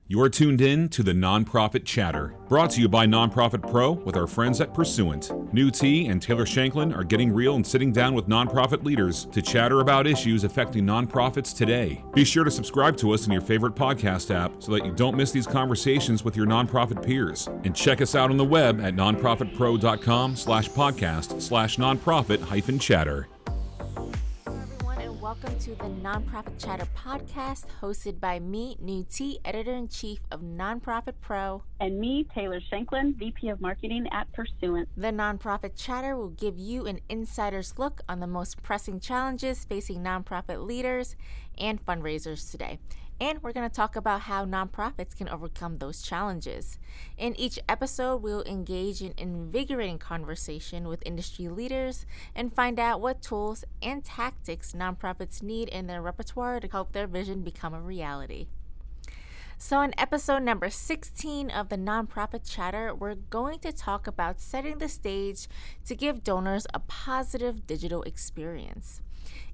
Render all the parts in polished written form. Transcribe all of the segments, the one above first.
You are tuned in to the Nonprofit Chatter, brought to you by Nonprofit Pro with our friends at Pursuant. New T and Taylor Shanklin are getting real and sitting down with nonprofit leaders to chatter about issues affecting nonprofits today. Be sure to subscribe to us in your favorite podcast app so that you don't miss these conversations with your nonprofit peers. And check us out on the web at nonprofitpro.com/podcast/nonprofit-chatter. Welcome to the Nonprofit Chatter podcast, hosted by me, New T, Editor-in-Chief of Nonprofit Pro. And me, Taylor Shanklin, VP of Marketing at Pursuant. The Nonprofit Chatter will give you an insider's look on the most pressing challenges facing nonprofit leaders and fundraisers today. And we're going to talk about how nonprofits can overcome those challenges. In each episode, we'll engage in invigorating conversation with industry leaders and find out what tools and tactics nonprofits need in their repertoire to help their vision become a reality. So in episode number 16 of the Nonprofit Chatter, we're going to talk about setting the stage to give donors a positive digital experience.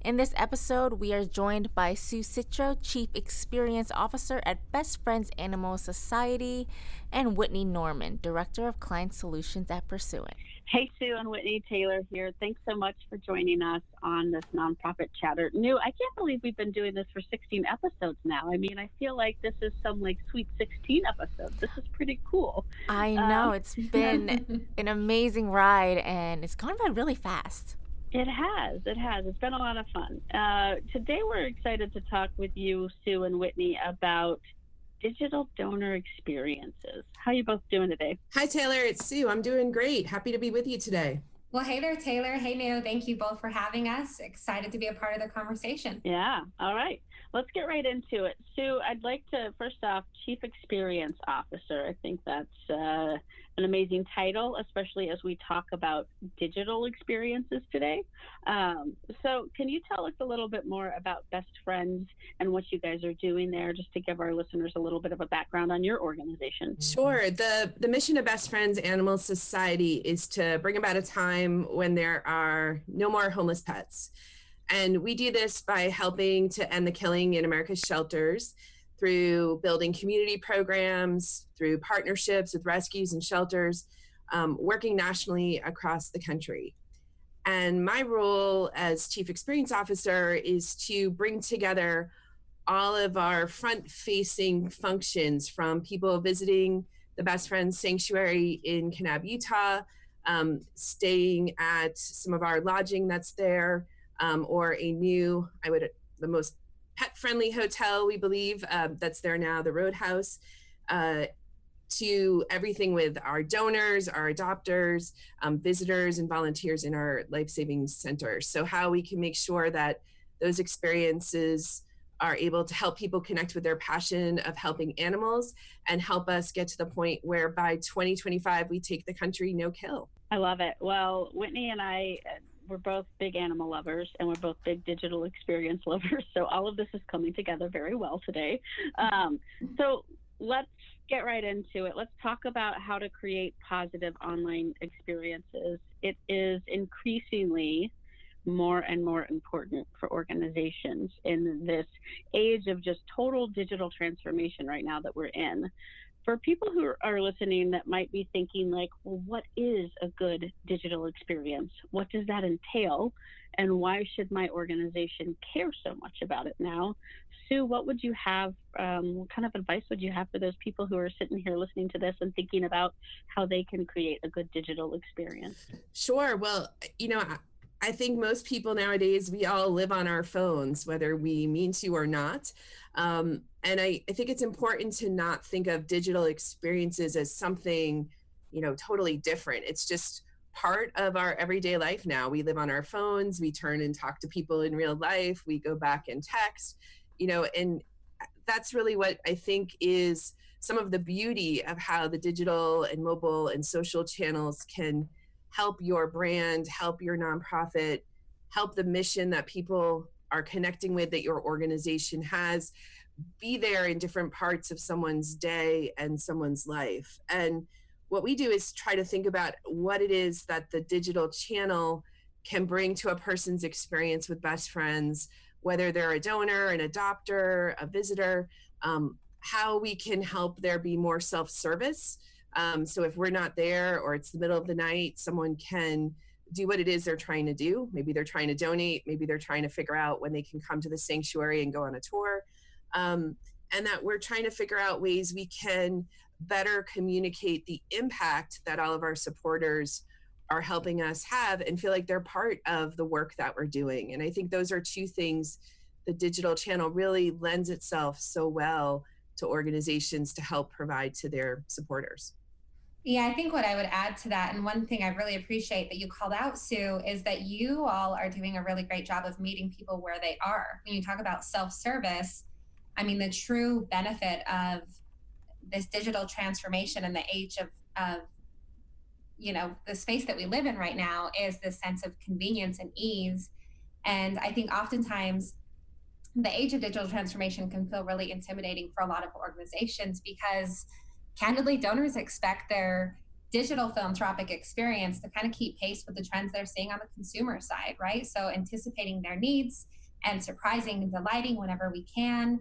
In this episode, we are joined by Sue Citro, Chief Experience Officer at Best Friends Animal Society, and Whitney Norman, Director of Client Solutions at Pursuant. Hey, Sue and Whitney, Taylor here. Thanks so much for joining us on this Nonprofit Chatter. I can't believe we've been doing this for 16 episodes now. I mean, I feel like this is some sweet 16 episodes. This is pretty cool. I know. It's been an amazing ride, and it's gone by really fast. It has. It's been a lot of fun. Today we're excited to talk with you, Sue and Whitney, about digital donor experiences. How are you both doing today? Hi, Taylor. It's Sue. I'm doing great. Happy to be with you today. Well, hey there, Taylor. Hey, Neil. Thank you both for having us. Excited to be a part of the conversation. Yeah. All right. Let's get right into it. Sue, I'd like to, first off, Chief Experience Officer. I think that's an amazing title, especially as we talk about digital experiences today. So can you tell us a little bit more about Best Friends and what you guys are doing there, just to give our listeners a little bit of a background on your organization? Sure. The mission of Best Friends Animal Society is to bring about a time when there are no more homeless pets. And we do this by helping to end the killing in America's shelters through building community programs, through partnerships with rescues and shelters, working nationally across the country. And my role as Chief Experience Officer is to bring together all of our front-facing functions, from people visiting the Best Friends Sanctuary in Kanab, Utah, staying at some of our lodging that's there, or a new, the most pet-friendly hotel, we believe, that's there now, the Roadhouse, to everything with our donors, our adopters, visitors, and volunteers in our life-saving centers. So how we can make sure that those experiences are able to help people connect with their passion of helping animals and help us get to the point where by 2025, we take the country no kill. I love it. Well, Whitney and I, we're both big animal lovers, and we're both big digital experience lovers. So all of this is coming together very well today. So let's get right into it. Let's talk about how to create positive online experiences. It is increasingly more and more important for organizations in this age of just total digital transformation right now that we're in. For people who are listening that might be thinking well, what is a good digital experience? What does that entail? And why should my organization care so much about it now? Sue, what would you have, what kind of advice would you have for those people who are sitting here listening to this and thinking about how they can create a good digital experience? Sure. Well, I think most people nowadays, we all live on our phones, whether we mean to or not. And I think it's important to not think of digital experiences as something, totally different. It's just part of our everyday life now. We live on our phones, we turn and talk to people in real life, we go back and text, and that's really what I think is some of the beauty of how the digital and mobile and social channels can help your brand, help your nonprofit, help the mission that people are connecting with, that your organization has, be there in different parts of someone's day and someone's life. And what we do is try to think about what it is that the digital channel can bring to a person's experience with Best Friends, whether they're a donor, an adopter, a visitor, how we can help there be more self-service. So if we're not there or it's the middle of the night, someone can do what it is they're trying to do. Maybe they're trying to donate, maybe they're trying to figure out when they can come to the sanctuary and go on a tour. And that we're trying to figure out ways we can better communicate the impact that all of our supporters are helping us have and feel like they're part of the work that we're doing. And I think those are two things the digital channel really lends itself so well to organizations to help provide to their supporters. Yeah, I think what I would add to that, and one thing I really appreciate that you called out, Sue, is that you all are doing a really great job of meeting people where they are. When you talk about self-service, I mean, the true benefit of this digital transformation and the age of the space that we live in right now is this sense of convenience and ease. And I think oftentimes the age of digital transformation can feel really intimidating for a lot of organizations because candidly, donors expect their digital philanthropic experience to kind of keep pace with the trends they're seeing on the consumer side, right? So anticipating their needs and surprising and delighting whenever we can.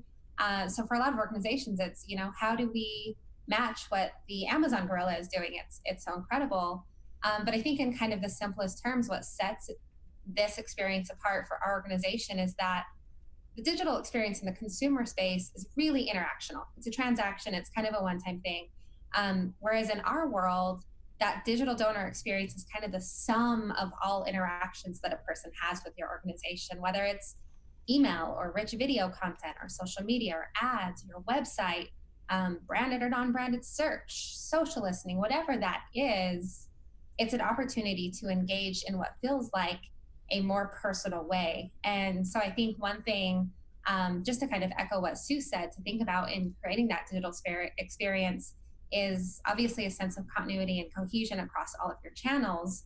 So for a lot of organizations, it's, how do we match what the Amazon gorilla is doing? It's so incredible. But I think in kind of the simplest terms, what sets this experience apart for our organization is that the digital experience in the consumer space is really interactional. It's a transaction. It's kind of a one-time thing. Whereas in our world, that digital donor experience is kind of the sum of all interactions that a person has with your organization, whether it's email or rich video content or social media or ads, your website, branded or non-branded search, social listening, whatever that is, it's an opportunity to engage in what feels like a more personal way. And so I think one thing, just to kind of echo what Sue said, to think about in creating that digital experience is obviously a sense of continuity and cohesion across all of your channels,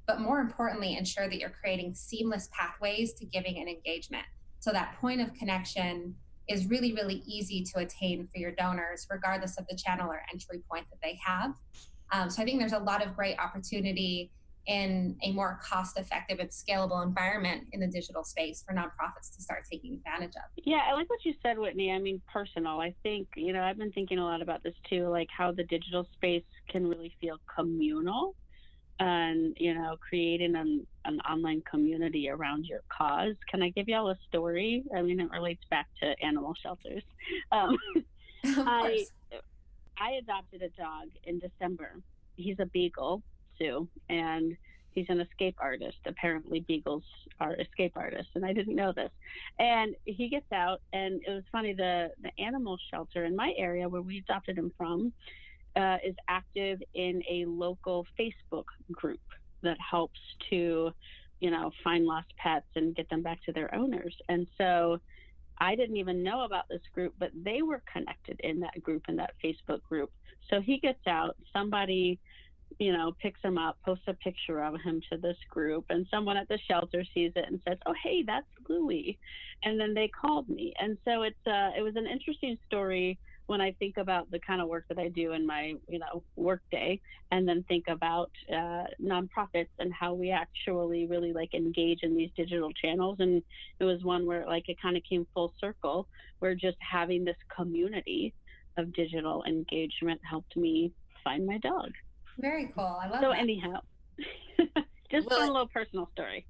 but more importantly, ensure that you're creating seamless pathways to giving and engagement. So that point of connection is really, really easy to attain for your donors, regardless of the channel or entry point that they have. So I think there's a lot of great opportunity in a more cost-effective and scalable environment in the digital space for nonprofits to start taking advantage of. Yeah, I like what you said, Whitney. I mean, personal. I think, I've been thinking a lot about this too, like how the digital space can really feel communal and, creating an online community around your cause. Can I give y'all a story? I mean, it relates back to animal shelters. I adopted a dog in December. He's a beagle, Sue, and he's an escape artist. Apparently beagles are escape artists, and I didn't know this. And he gets out, and it was funny, the animal shelter in my area where we adopted him from is active in a local Facebook group that helps to, find lost pets and get them back to their owners. And so I didn't even know about this group, but they were connected in that group, in that Facebook group. So he gets out, somebody picks him up, posts a picture of him to this group, and someone at the shelter sees it and says, "Oh, hey, that's Louie." And then they called me. And so it was an interesting story when I think about the kind of work that I do in my, work day, and then think about nonprofits and how we actually really engage in these digital channels. And it was one where it kind of came full circle, where just having this community of digital engagement helped me find my dog. Very cool. I love so that. Anyhow, just a little personal story.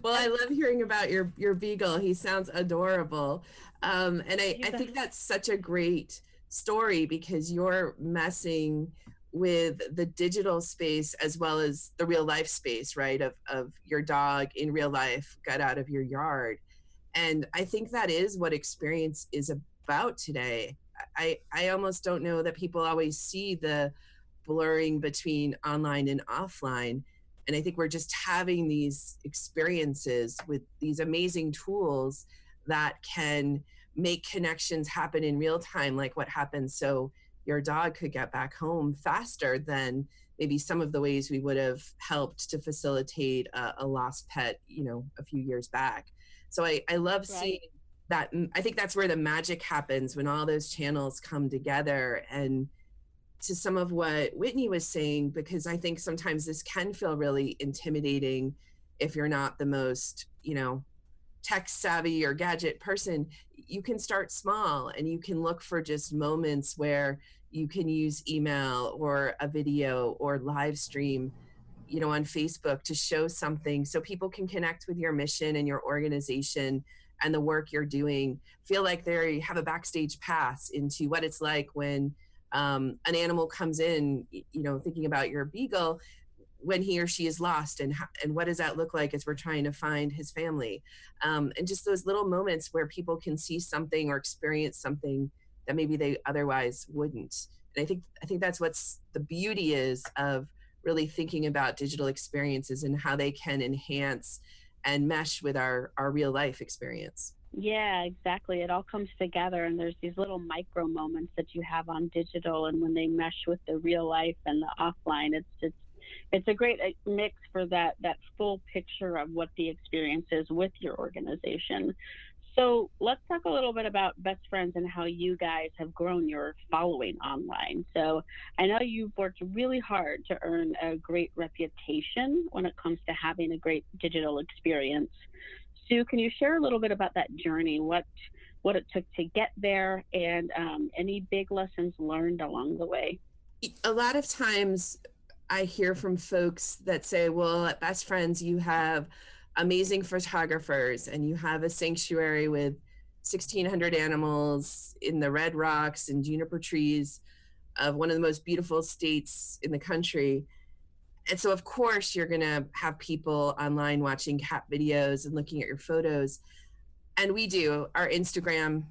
Well, I love hearing about your beagle. He sounds adorable. And I think that's such a great story because you're messing with the digital space as well as the real life space, right? Of your dog in real life got out of your yard. And I think that is what experience is about today. I almost don't know that people always see the blurring between online and offline. And I think we're just having these experiences with these amazing tools that can make connections happen in real time, like what happened. So your dog could get back home faster than maybe some of the ways we would have helped to facilitate a lost pet, a few years back. So I love seeing that. I think that's where the magic happens, when all those channels come together. And to some of what Whitney was saying, because I think sometimes this can feel really intimidating if you're not the most, tech savvy or gadget person, you can start small and you can look for just moments where you can use email or a video or live stream, on Facebook to show something so people can connect with your mission and your organization and the work you're doing, feel like they have a backstage pass into what it's like when an animal comes in, thinking about your beagle, when he or she is lost, and what does that look like as we're trying to find his family, and just those little moments where people can see something or experience something that maybe they otherwise wouldn't. And I think that's what's the beauty is of really thinking about digital experiences and how they can enhance and mesh with our real life experience. Yeah, exactly. It all comes together, and there's these little micro moments that you have on digital, and when they mesh with the real life and the offline, it's a great mix for that full picture of what the experience is with your organization. So let's talk a little bit about Best Friends and how you guys have grown your following online. So I know you've worked really hard to earn a great reputation when it comes to having a great digital experience. Sue, can you share a little bit about that journey, what it took to get there, and any big lessons learned along the way? A lot of times I hear from folks that say, well, at Best Friends, you have amazing photographers and you have a sanctuary with 1,600 animals in the red rocks and juniper trees of one of the most beautiful states in the country. And so, of course, you're going to have people online watching cat videos and looking at your photos. And we do. Our Instagram,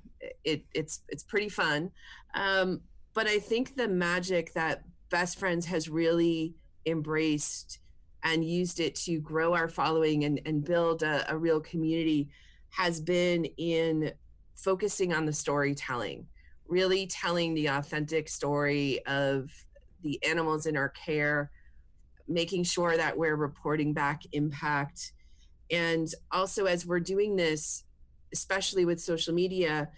it's pretty fun. But I think the magic that Best Friends has really embraced and used it to grow our following and build a real community has been in focusing on the storytelling, really telling the authentic story of the animals in our care, making sure that we're reporting back impact. And also, as we're doing this, especially with social media,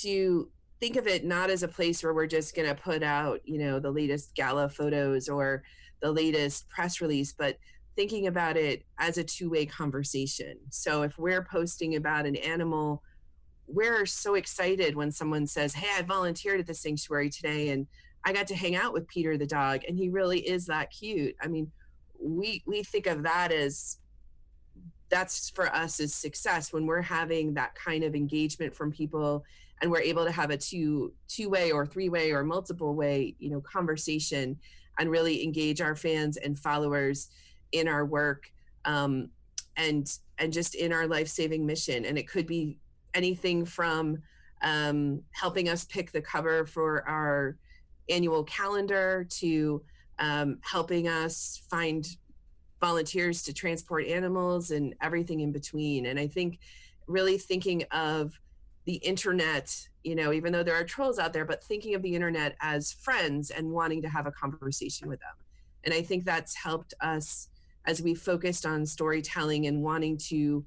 to think of it not as a place where we're just going to put out, the latest gala photos or the latest press release, but thinking about it as a two-way conversation. So if we're posting about an animal, we're so excited when someone says, hey, I volunteered at the sanctuary today and I got to hang out with Peter the dog and he really is that cute. I mean, we think of that as, that's for us is success when we're having that kind of engagement from people and we're able to have a two-way or three-way or multiple way, conversation and really engage our fans and followers in our work, and just in our life-saving mission. And it could be anything from helping us pick the cover for our annual calendar to helping us find volunteers to transport animals and everything in between. And I think really thinking of the internet, even though there are trolls out there, but thinking of the internet as friends and wanting to have a conversation with them. And I think that's helped us as we focused on storytelling and wanting to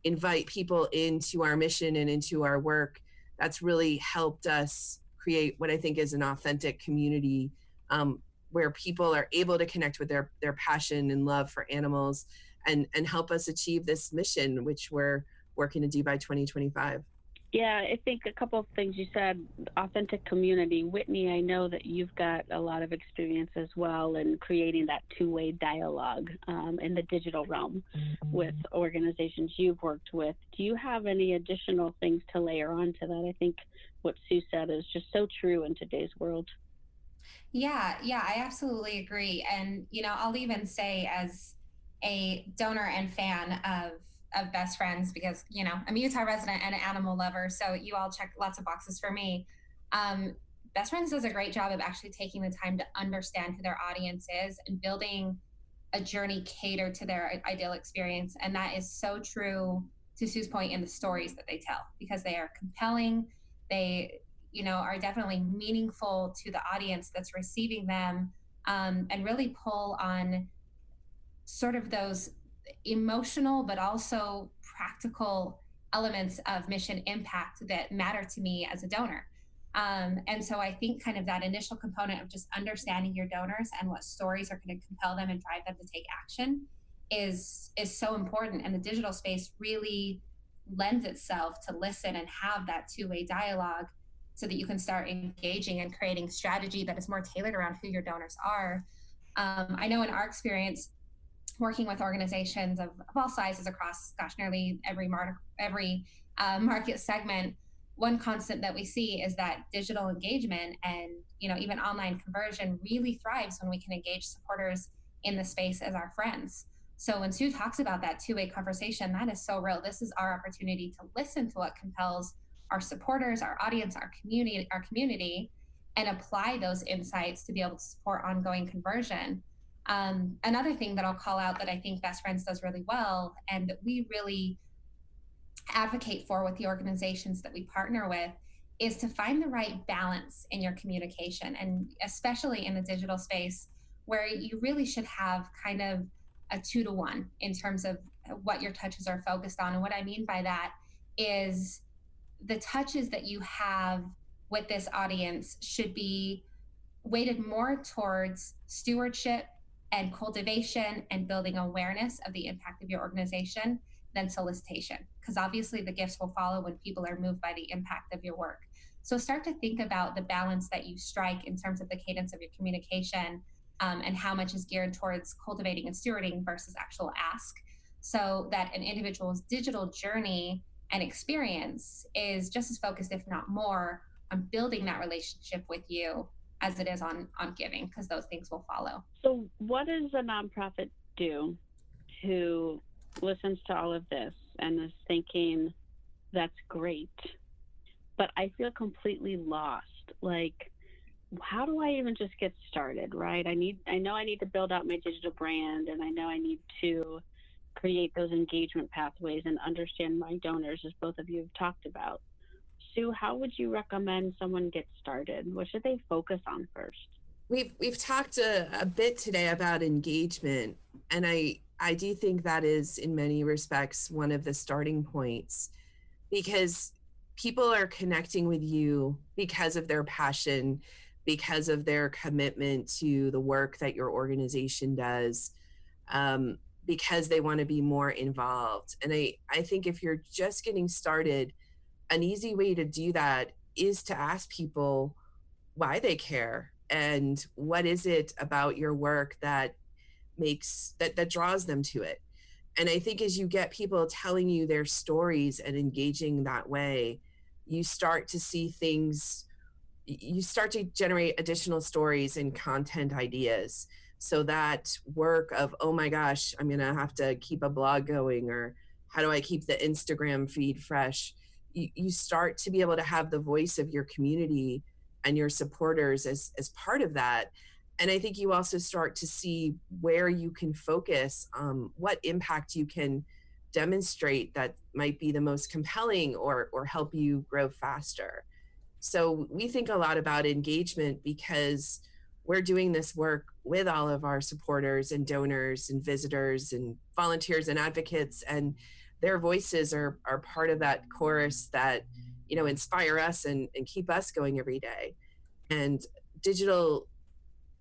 invite people into our mission and into our work. That's really helped us create what I think is an authentic community, where people are able to connect with their passion and love for animals and help us achieve this mission, which we're working to do by 2025. Yeah, I think a couple of things you said, authentic community. Whitney, I know that you've got a lot of experience as well in creating that two-way dialogue in the digital realm with organizations you've worked with. Do you have any additional things to layer on to that? I think what Sue said is just so true in today's world. Yeah, I absolutely agree. And, I'll even say as a donor and fan of Best Friends, because, I'm a Utah resident and an animal lover. So you all check lots of boxes for me. Best Friends does a great job of actually taking the time to understand who their audience is and building a journey catered to their ideal experience. And that is so true, to Sue's point, in the stories that they tell, because they are compelling. They are definitely meaningful to the audience that's receiving them, and really pull on sort of those emotional but also practical elements of mission impact that matter to me as a donor. And so I think kind of that initial component of just understanding your donors and what stories are going to compel them and drive them to take action is so important. And the digital space really lends itself to listen and have that two-way dialogue so that you can start engaging and creating strategy that is more tailored around who your donors are. I know in our experience, working with organizations of all sizes across, gosh, nearly every market segment, one constant that we see is that digital engagement and even online conversion really thrives when we can engage supporters in the space as our friends. So when Sue talks about that two-way conversation, that is so real. This is our opportunity to listen to what compels our supporters, our audience, our community, and apply those insights to be able to support ongoing conversion. Another thing that I'll call out that I think Best Friends does really well, and that we really advocate for with the organizations that we partner with, is to find the right balance in your communication, and especially in the digital space where you really should have kind of a 2-to-1 in terms of what your touches are focused on. And what I mean by that is the touches that you have with this audience should be weighted more towards stewardship and cultivation and building awareness of the impact of your organization than solicitation, because obviously the gifts will follow when people are moved by the impact of your work. So start to think about the balance that you strike in terms of the cadence of your communication, and how much is geared towards cultivating and stewarding versus actual ask, so that an individual's digital journey and experience is just as focused, if not more, on building that relationship with you as it is on giving, because those things will follow. So what does a nonprofit do who listens to all of this and is thinking, that's great, but I feel completely lost? Like, how do I even just get started, right? I know I need to build out my digital brand, and I know I need to create those engagement pathways and understand my donors, as both of you have talked about. Sue, how would you recommend someone get started? What should they focus on first? We've talked a bit today about engagement, and I do think that is in many respects one of the starting points, because people are connecting with you because of their passion, because of their commitment to the work that your organization does, because they want to be more involved. And I think if you're just getting started, an easy way to do that is to ask people why they care and what is it about your work that that draws them to it. And I think as you get people telling you their stories and engaging that way, you start to see things, you start to generate additional stories and content ideas. So that work of, oh my gosh, I'm going to have to keep a blog going, or how do I keep the Instagram feed fresh? You start to be able to have the voice of your community and your supporters as part of that. And I think you also start to see where you can focus, what impact you can demonstrate that might be the most compelling or help you grow faster. So we think a lot about engagement because we're doing this work with all of our supporters and donors and visitors and volunteers and advocates, and their voices are part of that chorus that, inspire us and keep us going every day. And digital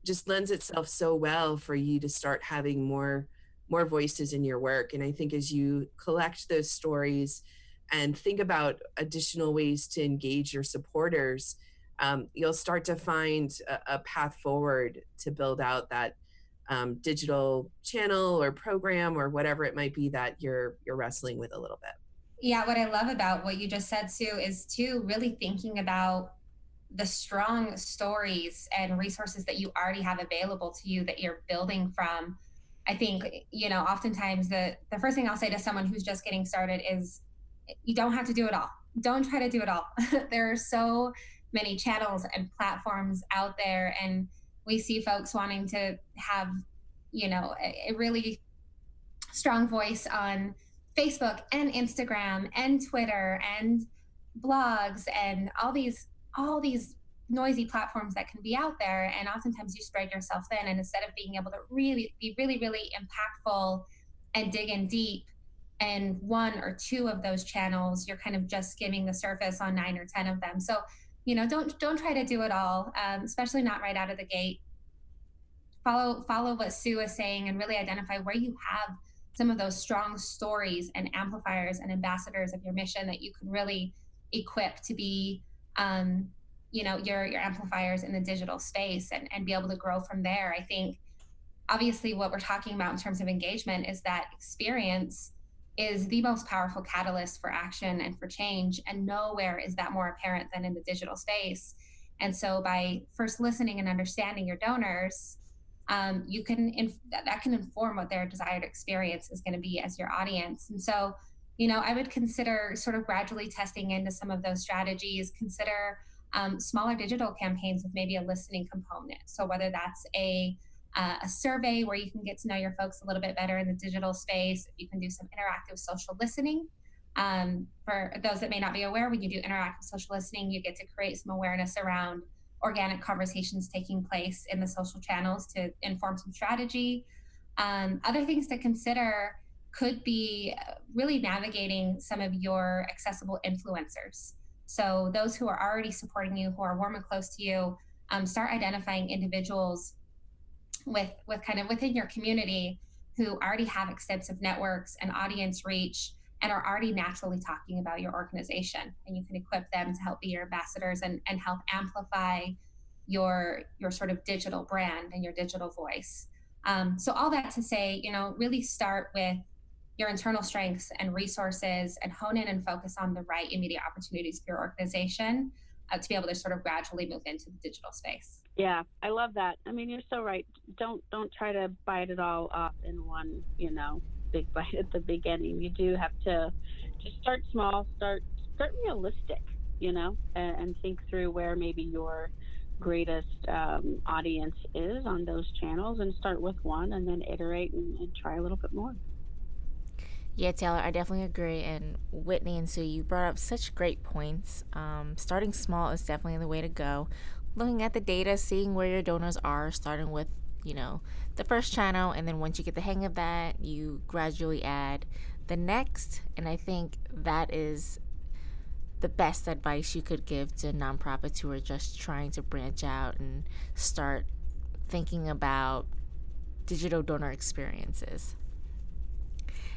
just lends itself so well for you to start having more voices in your work. And I think as you collect those stories and think about additional ways to engage your supporters, you'll start to find a path forward to build out that digital channel or program or whatever it might be that you're wrestling with a little bit. Yeah, what I love about what you just said, Sue, is too really thinking about the strong stories and resources that you already have available to you that you're building from. I think, oftentimes the first thing I'll say to someone who's just getting started is, you don't have to do it all. Don't try to do it all. There are so many channels and platforms out there, and we see folks wanting to have, a really strong voice on Facebook and Instagram and Twitter and blogs and all these noisy platforms that can be out there. And oftentimes you spread yourself thin, and instead of being able to really be really, really impactful and dig in deep and one or two of those channels, you're kind of just skimming the surface on 9 or 10 of them. So, don't try to do it all, especially not right out of the gate. Follow what Sue is saying and really identify where you have some of those strong stories and amplifiers and ambassadors of your mission that you could really equip to be, your amplifiers in the digital space, and be able to grow from there. I think obviously what we're talking about in terms of engagement is that experience is the most powerful catalyst for action and for change. And nowhere is that more apparent than in the digital space. And so by first listening and understanding your donors, that can inform what their desired experience is going to be as your audience. And so, I would consider sort of gradually testing into some of those strategies. Consider smaller digital campaigns with maybe a listening component. So whether that's a survey where you can get to know your folks a little bit better in the digital space, you can do some interactive social listening. For those that may not be aware, when you do interactive social listening, you get to create some awareness around organic conversations taking place in the social channels to inform some strategy. Other things to consider could be really navigating some of your accessible influencers. So those who are already supporting you, who are warm and close to you, start identifying individuals with kind of within your community who already have extensive networks and audience reach and are already naturally talking about your organization. And you can equip them to help be your ambassadors and help amplify your sort of digital brand and your digital voice. So all that to say, really start with your internal strengths and resources and hone in and focus on the right immediate opportunities for your organization to be able to sort of gradually move into the digital space. Yeah, I love that. I mean, you're so right. Don't try to bite it all off in one, big bite at the beginning. You do have to just start small, start realistic, and think through where maybe your greatest audience is on those channels, and start with one and then iterate and try a little bit more. Yeah, Taylor, I definitely agree. And Whitney and Sue, you brought up such great points. Starting small is definitely the way to go. Looking at the data, seeing where your donors are, starting with, the first channel. And then once you get the hang of that, you gradually add the next. And I think that is the best advice you could give to nonprofits who are just trying to branch out and start thinking about digital donor experiences.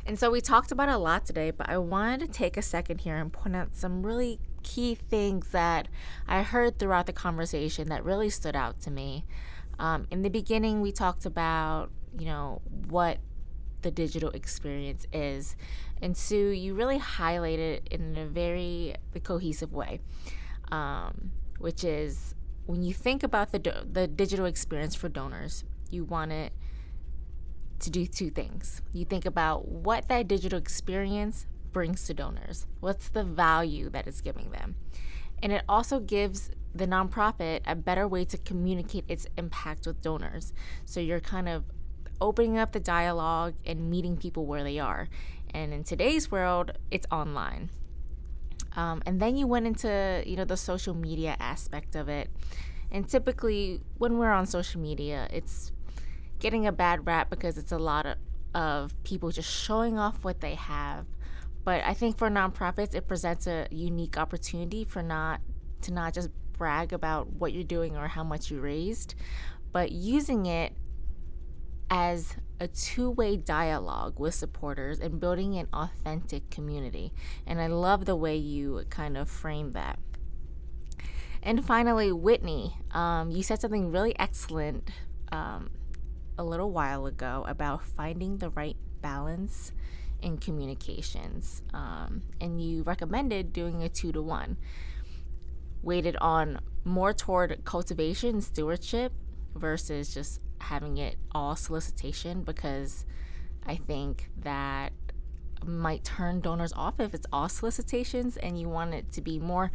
And so we talked about a lot today, but I wanted to take a second here and point out some really key things that I heard throughout the conversation that really stood out to me. In the beginning, we talked about, what the digital experience is. And Sue, you really highlighted it in a very cohesive way, which is when you think about the digital experience for donors, you want it to do two things. You think about what that digital experience brings to donors. What's the value that it's giving them? And it also gives the nonprofit a better way to communicate its impact with donors. So you're kind of opening up the dialogue and meeting people where they are. And in today's world, it's online. And then you went into, the social media aspect of it. And typically when we're on social media, it's getting a bad rap because it's a lot of people just showing off what they have. But I think for nonprofits, it presents a unique opportunity to not just brag about what you're doing or how much you raised, but using it as a two-way dialogue with supporters and building an authentic community. And I love the way you kind of frame that. And finally, Whitney, you said something really excellent a little while ago about finding the right balance in communications. And you recommended doing a 2-to-1, weighted on more toward cultivation and stewardship versus just having it all solicitation, because I think that might turn donors off if it's all solicitations, and you want it to be more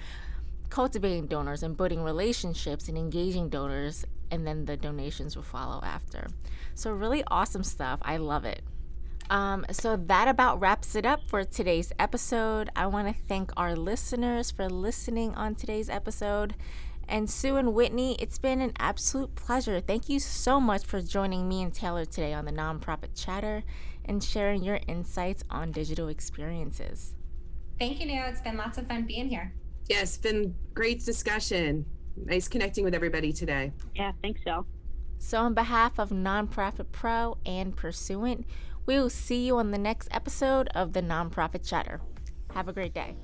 cultivating donors and building relationships and engaging donors, and then the donations will follow after. So really awesome stuff. I love it. So that about wraps it up for today's episode. I want to thank our listeners for listening on today's episode. And Sue and Whitney, it's been an absolute pleasure. Thank you so much for joining me and Taylor today on the Nonprofit Chatter and sharing your insights on digital experiences. Thank you, Neil. It's been lots of fun being here. Yes, been great discussion. Nice connecting with everybody today. Yeah, thanks, y'all. So on behalf of Nonprofit Pro and Pursuant, We will see you on the next episode of the Nonprofit Chatter. Have a great day.